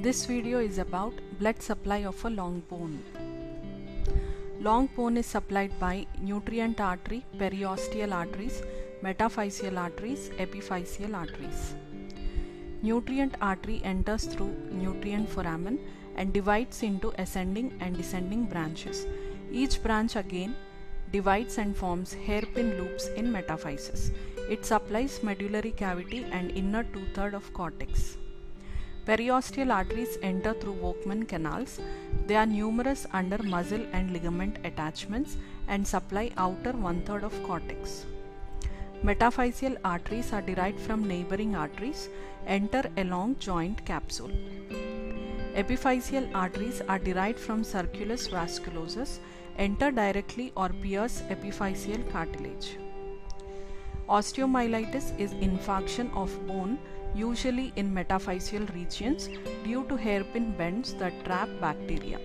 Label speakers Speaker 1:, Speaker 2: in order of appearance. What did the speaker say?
Speaker 1: This video is about blood supply of a long bone. Long bone is supplied by nutrient artery, periosteal arteries, metaphyseal arteries, epiphyseal arteries. Nutrient artery enters through nutrient foramen and divides into ascending and descending branches. Each branch again divides and forms hairpin loops in metaphysis. It supplies medullary cavity and inner two-thirds of cortex. Periosteal arteries enter through Volkmann canals. They are numerous under muscle and ligament attachments and supply outer one-third of cortex. Metaphyseal arteries are derived from neighboring arteries, enter along joint capsule. Epiphyseal arteries are derived from circulus vasculosus, enter directly or pierce epiphyseal cartilage. Osteomyelitis is infarction of bone, usually in metaphyseal regions due to hairpin bends that trap bacteria.